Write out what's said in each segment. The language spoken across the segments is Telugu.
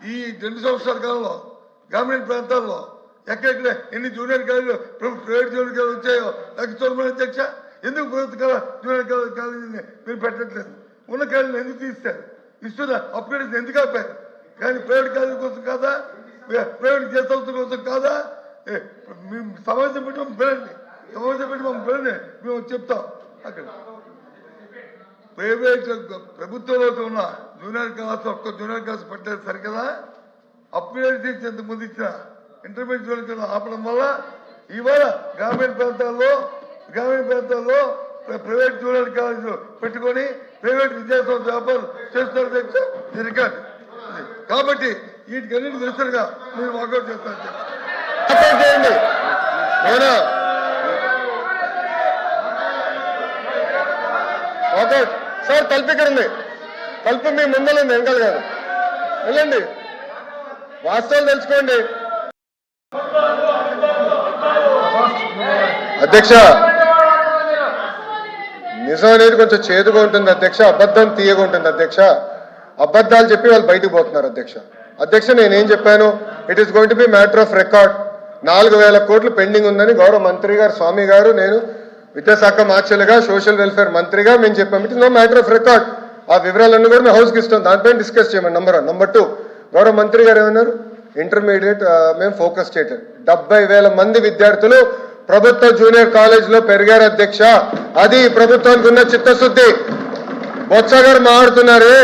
ఈ 2 సంవత్సరాల కాలంలో గ్రామీణ ప్రాంతాల్లో ఎక్కడెక్కడ ఎన్ని జూనియర్ కాలేజీలు ప్రైవేట్ జూనియర్ కాలేజీలు వచ్చాయో నాకు చూడమని అధ్యక్ష. ఎందుకు ప్రభుత్వ జూనియర్ కాలేజీని మీరు పెట్టట్లేదు? ఉన్న కాలేజీలు ఎందుకు తీస్తారు? ఇస్తున్న అప్గ్రేడేషన్ ఎందుకు ఆపారు? కానీ ప్రైవేట్ కాలేజీ కోసం కాదా, ప్రైవేట్ జీతాల కోసం కాదా? సమాజం పెట్టి మమ్మల్ని పిలండి, సమాజం పెట్టి మమ్మల్ని పిలండి, మేము చెప్తాం. అక్కడ ప్రైవేట్ ప్రభుత్వంలో ఉన్న జూనియర్ క్లాస్ ఒక్క జూనియర్ క్లాస్ పెట్టలేదు సరికదా? అప్గ్రేడ్ చేసి ఎంతమంది ఇచ్చిన ఇంటర్మీడియట్ జూనియర్ క్లాస్ ఆపడం వల్ల ఇవాళ గ్రామీణ ప్రాంతాల్లో ప్రైవేట్ జూనియర్ కాలేజీలు పెట్టుకొని ప్రైవేట్ విద్యాసంస్థ వ్యాపారం చేస్తున్నారు రికార్డు. కాబట్టి వీటికన్నిటి దృష్టిగా మీరు వాకౌట్ చేస్తారు. సార్ తలుపు ఇక్కడ ఉంది, తలుపు మీ ముందలుంది, వెనకాల కాదు. వెళ్ళండి, వాస్తవాలు తెలుసుకోండి. అధ్యక్ష, నిజం అనేది కొంచెం చేదుగా ఉంటుంది అధ్యక్ష, అబద్ధం తీయగా ఉంటుంది అధ్యక్ష. అబద్ధాలు చెప్పి వాళ్ళు బయటకు పోతున్నారు అధ్యక్ష. అధ్యక్ష, నేనేం చెప్పాను? It is going to be matter of record. 4,000 కోట్లు పెండింగ్ ఉందని గౌరవ మంత్రి గారు స్వామి గారు, నేను విద్యాశాఖ మార్చలుగా సోషల్ వెల్ఫేర్ మంత్రిగా మేము చెప్పాము. It is no matter of record. ఆ వివరాలన్నీ కూడా మేము హౌస్కి ఇస్తాం, దానిపైన డిస్కస్ చేయమని. నంబర్ 1. నంబర్ 2, గౌరవ మంత్రి గారు ఏమన్నారు? ఇంటర్మీడియట్ మేము ఫోకస్ చేయటం 70,000 మంది విద్యార్థులు ప్రభుత్వ జూనియర్ కాలేజీలో పెరిగారు అధ్యక్ష. అది ప్రభుత్వానికి ఉన్న చిత్తశుద్ధి. బొత్స గారు మాట్లాడుతున్నారే,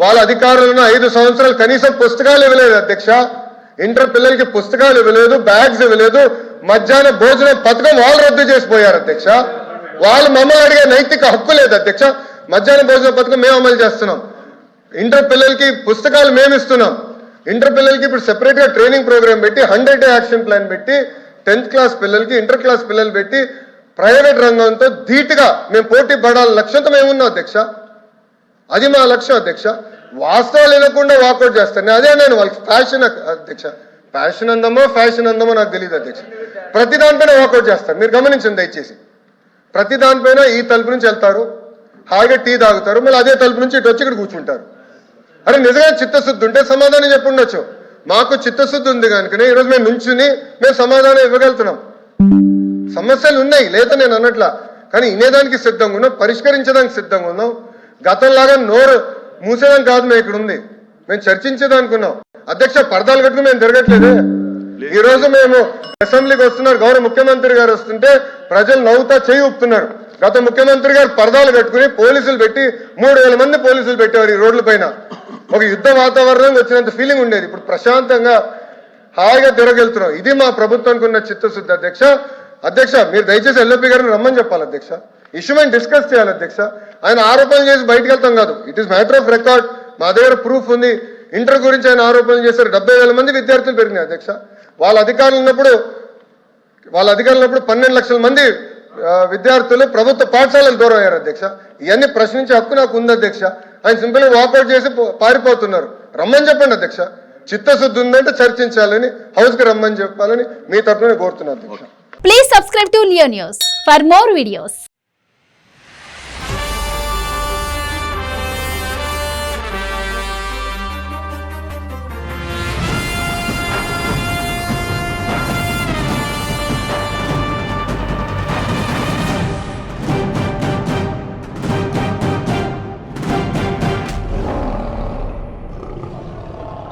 వాళ్ళ అధికారులను 5 సంవత్సరాలు కనీసం పుస్తకాలు ఇవ్వలేదు అధ్యక్ష. ఇంటర్ పిల్లలకి పుస్తకాలు ఇవ్వలేదు, బ్యాగ్స్ ఇవ్వలేదు, మధ్యాహ్న భోజనం పథకం వాళ్ళు రద్దు చేసిపోయారు అధ్యక్ష. వాళ్ళు మమ్మల్ని అడిగే నైతిక హక్కు లేదు అధ్యక్ష. మధ్యాహ్న భోజన పథకం మేము అమలు చేస్తున్నాం, ఇంటర్ పిల్లలకి పుస్తకాలు మేము ఇస్తున్నాం. ఇంటర్ పిల్లలకి ఇప్పుడు సెపరేట్ గా ట్రైనింగ్ ప్రోగ్రామ్ పెట్టి 100-day యాక్షన్ ప్లాన్ పెట్టి 10th క్లాస్ పిల్లలకి, ఇంటర్ క్లాస్ పిల్లలు పెట్టి ప్రైవేట్ రంగంతో ధీటుగా మేము పోటీ పడాలని లక్ష్యంతో మేము ఉన్నాం అధ్యక్ష. అది మా లక్ష్యం అధ్యక్ష. వాస్తవాలు వినకుండా వాకౌట్ చేస్తాను. అదే నేను వాళ్ళకి ఫ్యాషన్ అధ్యక్ష, ఫ్యాషన్ అందమో ఫ్యాషన్ అందమో నాకు తెలియదు అధ్యక్ష. ప్రతి దానిపైన వాకౌట్ చేస్తారు. మీరు గమనించండి దయచేసి. ప్రతి దానిపైన ఈ తలుపు నుంచి వెళ్తారు, హాయిగా టీ తాగుతారు, మళ్ళీ అదే తలుపు నుంచి ఇటు వచ్చి ఇక్కడ కూర్చుంటారు. అరే నిజంగా చిత్తశుద్ధి ఉంటే సమాధానం చెప్పుండొచ్చు. మాకు చిత్తశుద్ధి ఉంది కనుకనే ఈరోజు మేము నుంచుని మేము సమాధానం ఇవ్వగలుగుతున్నాం. సమస్యలు ఉన్నాయి లేదా నేను అన్నట్లా, కానీ వినేదానికి సిద్ధంగా ఉన్నాం, పరిష్కరించడానికి సిద్ధంగా ఉన్నాం. గతంలాగా నోరు మూసేదానికి కాదు మేము ఇక్కడ ఉంది, మేము చర్చించేదానికి ఉన్నాం అధ్యక్ష. పరదాలు కట్టుకుని మేము తిరగట్లేదే. ఈ రోజు మేము అసెంబ్లీకి వస్తున్నారు, గౌరవ ముఖ్యమంత్రి గారు వస్తుంటే ప్రజలు నవ్వుతా చేయి ఊపుతున్నారు. గత ముఖ్యమంత్రి గారు పరదాలు కట్టుకుని పోలీసులు పెట్టి 3,000 మంది పోలీసులు పెట్టేవారు ఈ రోడ్ల పైన. ఒక యుద్ధ వాతావరణం వచ్చినంత ఫీలింగ్ ఉండేది. ఇప్పుడు ప్రశాంతంగా హాయిగా తిరగెళ్తున్నాం. ఇది మా ప్రభుత్వానికి ఉన్న చిత్తశుద్ధి అధ్యక్ష. అధ్యక్ష, మీరు దయచేసి ఎల్ఓపి గారిని రమ్మని చెప్పాలి అధ్యక్ష. ఇష్యూ మేము డిస్కస్ చేయాలి అధ్యక్ష. ఆయన ఆరోపణలు చేసి బయటకు వెళ్తాం కాదు. It is matter of record. మా దగ్గర ప్రూఫ్ ఉంది. ఇంటర్ గురించి ఆయన ఆరోపణలు చేశారు. 70,000 మంది విద్యార్థులు పెరిగినాయి అధ్యక్ష. వాళ్ళ అధికారులు ఉన్నప్పుడు 12 లక్షల మంది విద్యార్థులు ప్రభుత్వ పాఠశాలలు దూరం అయ్యారు అధ్యక్ష. ఇవన్నీ ప్రశ్నించే హక్కు నాకు ఉంది అధ్యక్ష. ఆయన సింపుల్గా వాకౌట్ చేసి పారిపోతున్నారు. రమ్మని చెప్పండి అధ్యక్ష. చిత్తశుద్ధి ఉందంటే చర్చించాలని, హౌస్కి రమ్మని చెప్పాలని మీ తరఫున కోరుతున్నాను అధ్యక్ష. Please subscribe to Leo news for more videos.